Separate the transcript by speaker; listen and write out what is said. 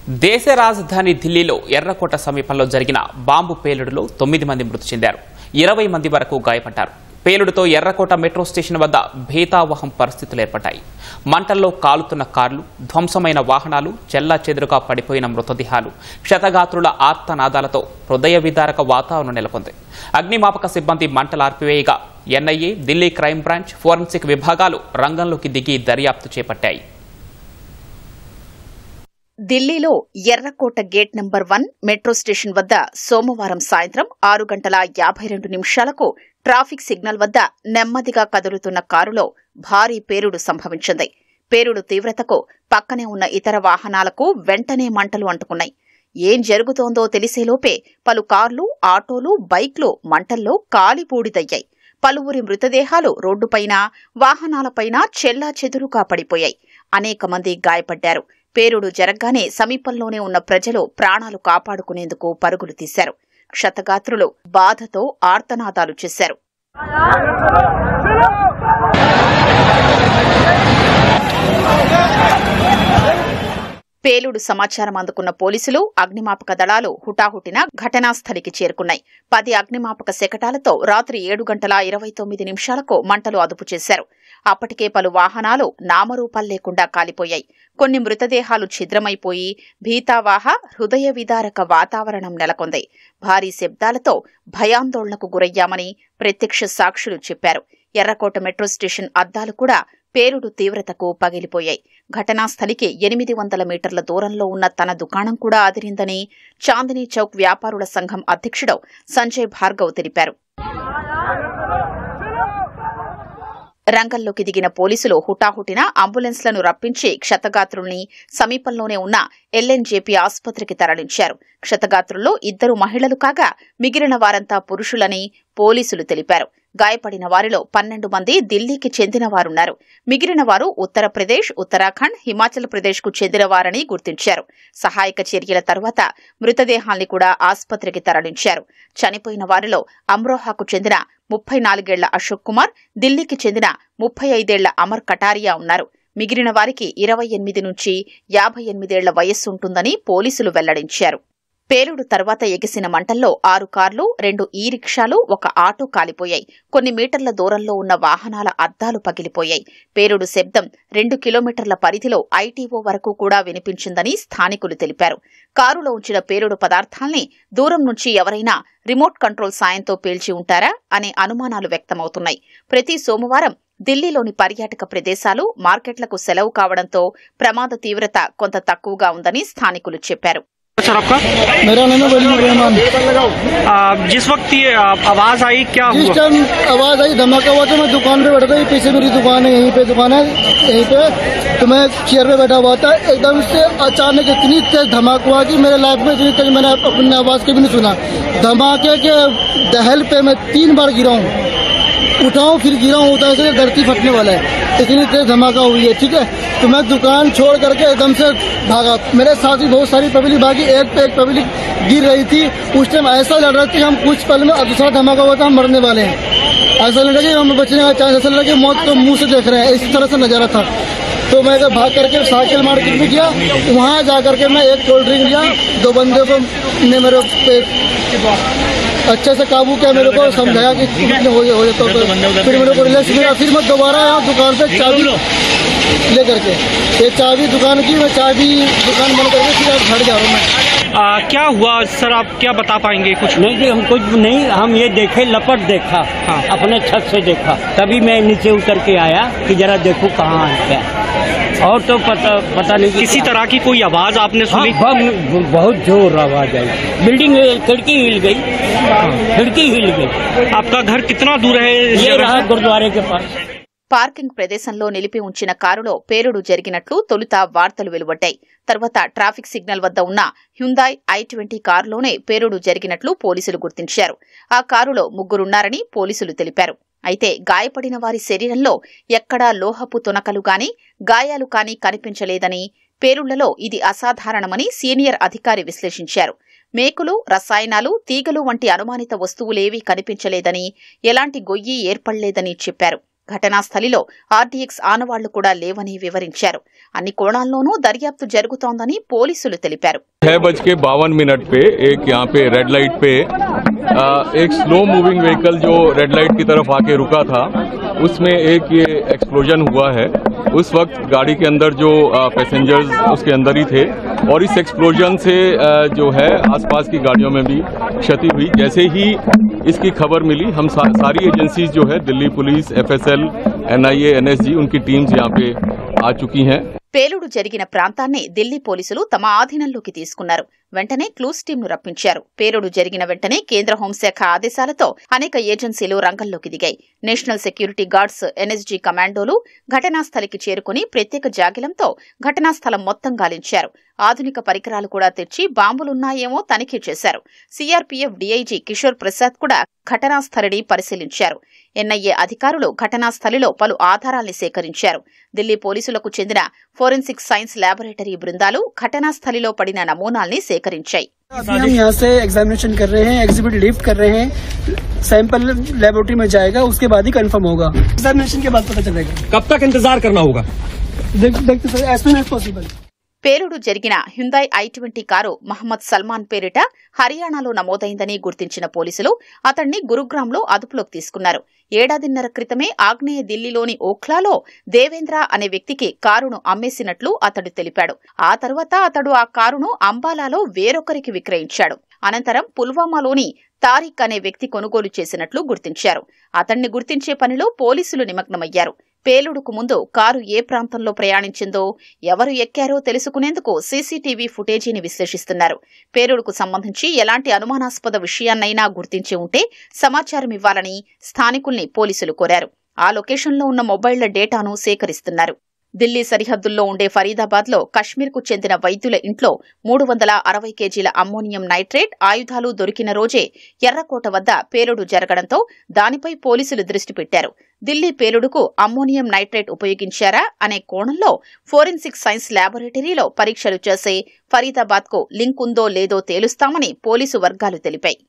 Speaker 1: దేశ రాజధాని ఢిల్లీలో ఎర్రకోట సమీపంలో జరిగిన బాంబు పేలుడులో 9 మంది మృతి చెందారు. 20 మంది వరకు గాయపడ్డారు. పేలుడుతో ఎర్రకోట మెట్రో స్టేషన్ వద్ద భీతావహం పరిస్థితులు ఏర్పడ్డాయి. మంటల్లో కాలుతున్న కార్లు, ధ్వంసమైన వాహనాలు, చెల్లాచెదురుగా పడిపోయిన మృతదేహాలు, క్షతగాత్రుల ఆర్తనాదాలతో హృదయ విదారక వాతావరణం నెలకొంది. అగ్నిమాపక సిబ్బంది మంటలు ఆర్పివేయగా NIA, Delhi crime branch, forensic విభాగాలు రంగంలోకి దిగి దర్యాప్తు చేపట్టాయి.
Speaker 2: ఢిల్లీలో ఎర్రకోట గేట్ నంబర్ 1 మెట్రో స్టేషన్ వద్ద సోమవారం సాయంత్రం 6:52 ట్రాఫిక్ సిగ్నల్ వద్ద నెమ్మదిగా కదులుతున్న కారులో భారీ పేలుడు సంభవించింది. పేలుడు తీవ్రతకు పక్కనే ఉన్న ఇతర వాహనాలకు వెంటనే మంటలు అంటుకున్నాయి. ఏం జరుగుతోందో తెలిసేలోపే పలు కార్లు, ఆటోలు, బైక్లు మంటల్లో కాలిబూడిదయ్యాయి. పలువురి మృతదేహాలు రోడ్డుపైన, వాహనాలపైన చెల్లాచెదురుగా పడిపోయాయి. అనేక మంది గాయపడ్డారు. పేలుడు జరగ్గానే సమీపంలోనే ఉన్న ప్రజలు ప్రాణాలు కాపాడుకునేందుకు పరుగులు తీశారు. క్షతగాత్రులు బాధతో ఆర్తనాదాలు చేశారు. పేలుడు సమాచారం అందుకున్న పోలీసులు, అగ్నిమాపక దళాలు హుటాహుటిన ఘటనాస్థలికి చేరుకున్నాయి. 10 అగ్నిమాపక శకటాలతో రాత్రి 7:29 మంటలు అదుపు చేశారు. అప్పటికే పలు వాహనాలు నామరూపాలు లేకుండా కాలిపోయాయి. కొన్ని మృతదేహాలు ఛిద్రమైపోయి భీతావాహ, హృదయ విదారక వాతావరణం నెలకొంది. భారీ శబ్దాలతో భయాందోళనకు గురయ్యామని ప్రత్యక్ష సాక్షులు చెప్పారు. ఎర్రకోట మెట్రో స్టేషన్ అద్దాలు కూడా పేలుడు తీవ్రతకు పగిలిపోయాయి. ఘటనాస్థలికి 800 మీటర్ల దూరంలో ఉన్న తన దుకాణం కూడా అదిరిందని చాందినీ చౌక్ వ్యాపారుల సంఘం అధ్యక్షుడు సంజయ్ భార్గవ్ తెలిపారు. రంగంలోకి దిగిన పోలీసులు హుటాహుటిన అంబులెన్స్లను రప్పించి క్షతగాత్రుల్ని సమీపంలోనే ఉన్న ఎల్ఎన్జేపీ ఆసుపత్రికి తరలించారు. క్షతగాత్రుల్లో 2 మహిళలు కాగా మిగిలిన వారంతా పురుషులని పోలీసులు తెలిపారు. గాయపడిన వారిలో 12 మంది ఢిల్లీకి చెందినవారున్నారు. మిగిలిన వారు ఉత్తరప్రదేశ్, ఉత్తరాఖండ్, హిమాచల్ ప్రదేశ్కు చెందినవారని గుర్తించారు. సహాయక చర్యల తర్వాత మృతదేహాల్ని కూడా ఆసుపత్రికి తరలించారు. చనిపోయిన వారిలో అమ్రోహాకు చెందిన 34 ఏళ్ల అశోక్ కుమార్, ఢిల్లీకి చెందిన 35 ఏళ్ల అమర్ కటారియా ఉన్నారు. మిగిలిన వారికి 28 నుంచి 58 ఏళ్ల వయస్సుంటుందని పోలీసులు వెల్లడించారు. పేలుడు తర్వాత ఎగిసిన మంటల్లో 6 కార్లు, 2 ఈ-రిక్షాలు, 1 ఆటో కాలిపోయాయి. కొన్ని మీటర్ల దూరంలో ఉన్న వాహనాల అద్దాలు పగిలిపోయాయి. పేలుడు శబ్దం 2 కిలోమీటర్ల పరిధిలో ఐటీఓ వరకు కూడా వినిపించిందని స్థానికులు తెలిపారు. కారులో ఉంచిన పేలుడు పదార్థాల్ని దూరం నుంచి ఎవరైనా రిమోట్ కంట్రోల్ సాయంతో పేల్చి ఉంటారా అనే అనుమానాలు వ్యక్తమవుతున్నాయి. ప్రతి సోమవారం ఢిల్లీలోని పర్యాటక ప్రదేశాలు, మార్కెట్లకు సెలవు కావడంతో ప్రమాద తీవ్రత కొంత తక్కువగా ఉందని స్థానికులు చెప్పారు.
Speaker 3: सर आपका?
Speaker 4: मेरा नाम है वलीद रहमान।
Speaker 3: जिस वक्त ये आवाज आई क्या हुआ?
Speaker 4: जिस टाइम आवाज आई, धमाका हुआ तो मैं दुकान पे बैठा था। पीछे मेरी दुकान है, यहीं पे दुकान है, यहीं पे तो मैं चेयर पे बैठा हुआ था। एकदम से अचानक इतनी तेज धमाका हुआ कि मेरे लाइफ में इतनी तेज मैंने अपनी आवाज कभी नहीं सुना। धमाके के दहल पे मैं 3 बार गिरा हूँ, उठाऊं फिर गिरा हूँ, उधर से धरती फटने वाला है। इतनी तेज धमाका हुई है, ठीक है। तो मैं दुकान छोड़ करके एकदम से भागा। मेरे साथ भी बहुत सारी पब्लिक भागी, एक पे एक पब्लिक गिर रही थी। उस टाइम ऐसा लग रहा था कि हम कुछ पल में दूसरा धमाका हुआ था, हम मरने वाले हैं। ऐसा लग रहा कि हम बचने का चांस, ऐसा लगा कि मौत को मुंह से देख रहे हैं, इस तरह से नजारा था। तो मैं भाग करके साइकिल मार्केट में गया, वहाँ जा करके मैं एक कोल्ड ड्रिंक लिया। 2 बंदे को ने मेरे पे अच्छे से काबू किया, मेरे को समझाया कि हो जाता तो फिर मेरे को रिलैक्स मिला। फिर मैं दोबारा आया दुकान पे चाबी ले करके, ये चाबी दुकान की, मैं चाबी दुकान बंद करके फिर घर जा रहा हूँ मैं।
Speaker 3: क्या हुआ सर, आप क्या बता पाएंगे? कुछ
Speaker 5: नहीं जी, हम कुछ नहीं, हम ये देखे, लपट देखा। हाँ। अपने छत से देखा, तभी मैं नीचे उतर के आया कि जरा देखो कहाँ है क्या, और तो पता नहीं।
Speaker 3: किसी तरह की कोई आवाज आपने सुनी?
Speaker 5: हाँ, बहुत जोर आवाज आई, बिल्डिंग खिड़की हिल गई, खिड़की हिल गई।
Speaker 3: आपका घर कितना दूर है?
Speaker 5: ये रहा गुरुद्वारे के पास।
Speaker 2: పార్కింగ్ ప్రదేశంలో నిలిపి ఉంచిన కారులో పేలుడు జరిగినట్లు తొలుత వార్తలు వెలువడ్డాయి. తర్వాత ట్రాఫిక్ సిగ్నల్ వద్ద ఉన్న హ్యుందాయ్ i20 కారులోనే పేలుడు జరిగినట్లు పోలీసులు గుర్తించారు. ఆ కారులో 3 ఉన్నారని పోలీసులు తెలిపారు. అయితే గాయపడిన వారి శరీరంలో ఎక్కడా లోహపు తునకలు గాని, గాయాలు కాని కనిపించలేదని, పేలుళ్లలో ఇది అసాధారణమని సీనియర్ అధికారి విశ్లేషించారు. మేకులు, రసాయనాలు, తీగలు వంటి అనుమానిత వస్తువులేవీ కనిపించలేదని, ఎలాంటి గొయ్యి ఏర్పడలేదని చెప్పారు. ఘటనా స్థలిలో ఆర్డీఎక్స్ ఆనవాళ్లు కూడా లేవని వివరించారు. అన్ని కోణాల్లోనూ దర్యాప్తు జరుగుతోందని పోలీసులు తెలిపారు.
Speaker 6: 6:52 पे एक यहाँ पे रेड लाइट पे एक स्लो मूविंग व्हीकल जो रेड लाइट की तरफ आके रुका था, उसमें एक ये एक्सप्लोजन हुआ है। उस वक्त गाड़ी के अंदर जो पैसेंजर्स उसके अंदर ही थे और इस एक्सप्लोजन से जो है आसपास की गाड़ियों में भी क्षति हुई। जैसे ही इसकी खबर मिली, हम सारी एजेंसीज जो है Delhi police, FSL, NIA, NSG, उनकी टीम्स यहाँ पे आ चुकी हैं।
Speaker 2: పేలుడు జరిగిన ప్రాంతాన్ని ఢిల్లీ పోలీసులు తమ ఆధీనంలోకి తీసుకున్నారు. వెంటనే క్లూస్ టీంను రప్పించారు. పేలుడు జరిగిన వెంటనే కేంద్ర హోంశాఖ ఆదేశాలతో అనేక ఏజెన్సీలు రంగంలోకి దిగాయి. నేషనల్ సెక్యూరిటీ గార్డ్స్, NSG కమాండోలు ఘటనా స్థలికి చేరుకుని ప్రత్యేక జాగిలంతో ఘటనా స్థలం మొత్తం గాలించారు. ఆధునిక పరికరాలు కూడా తెచ్చి బాంబులున్నాయేమో తనిఖీ చేశారు. సిఆర్పీఎఫ్ డీఐజీ కిషోర్ ప్రసాద్ కూడా ఘటనా స్థలిని పరిశీలించారు. NIA అధికారులు ఘటనా స్థలిలో పలు ఆధారాల్ని సేకరించారు. ఢిల్లీ పోలీసులకు చెందిన ఫోరెన్సిక్ సైన్స్ ల్యాబొరేటరీ బృందాలు ఘటనా స్థలిలో పడిన నమూనాల్ని సేకరించాయి.
Speaker 7: हम यहाँ से एग्जामिनेशन कर रहे हैं, एग्जिबिट लिफ्ट कर रहे हैं, सैंपल लेबोरेटरी में जाएगा, उसके बाद ही कंफर्म होगा। एग्जामिनेशन के बाद पता चलेगा।
Speaker 3: कब तक इंतजार करना होगा?
Speaker 7: देखते sir, as soon as possible.
Speaker 2: పేలుడు జరిగిన Hyundai i20 car Mohammed Salman పేరిట హర్యానాలో నమోదైందని గుర్తించిన పోలీసులు అతన్ని గురుగ్రామ్లో అదుపులోకి తీసుకున్నారు. 1.5 ఏళ్ల క్రితమే ఆగ్నేయ ఢిల్లీలోని ఓఖ్లాలో దేవేంద్ర అనే వ్యక్తికి కారును అమ్మేసినట్లు అతడు తెలిపాడు. ఆ తర్వాత అతడు ఆ కారును అంబాలాలో వేరొకరికి విక్రయించాడు. అనంతరం పుల్వామాలోని తారిక్ అనే వ్యక్తి కొనుగోలు చేసినట్లు గుర్తించారు. అతన్ని గుర్తించే పనిలో పోలీసులు నిమగ్నమయ్యారు. పేలుడుకు ముందు కారు ఏ ప్రాంతంలో ప్రయాణించిందో, ఎవరు ఎక్కారో తెలుసుకునేందుకు సీసీటీవీ ఫుటేజీని విశ్లేషిస్తున్నారు. పేలుడుకు సంబంధించి ఎలాంటి అనుమానాస్పద విషయాన్నైనా గుర్తించి ఉంటే సమాచారం ఇవ్వాలని స్థానికుల్ని పోలీసులు కోరారు. ఆ లొకేషన్లో ఉన్న మొబైళ్ల డేటాను సేకరిస్తున్నారు. ఢిల్లీ సరిహద్దుల్లో ఉండే ఫరీదాబాద్లో కశ్మీర్కు చెందిన వైద్యుల ఇంట్లో 360 కేజీల అమ్మోనియం నైట్రేట్ ఆయుధాలు దొరికిన రోజే ఎర్రకోట వద్ద పేలుడు జరగడంతో దానిపై పోలీసులు దృష్టి పెట్టారు. ఢిల్లీ పేలుడుకు అమ్మోనియం నైట్రేట్ ఉపయోగించారా అనే కోణంలో ఫోరెన్సిక్ సైన్స్ ల్యాబొరేటరీలో పరీక్షలు చేసే ఫరీదాబాద్కు లింక్ ఉందో లేదో తేలుస్తామని పోలీసు వర్గాలు తెలిపాయి.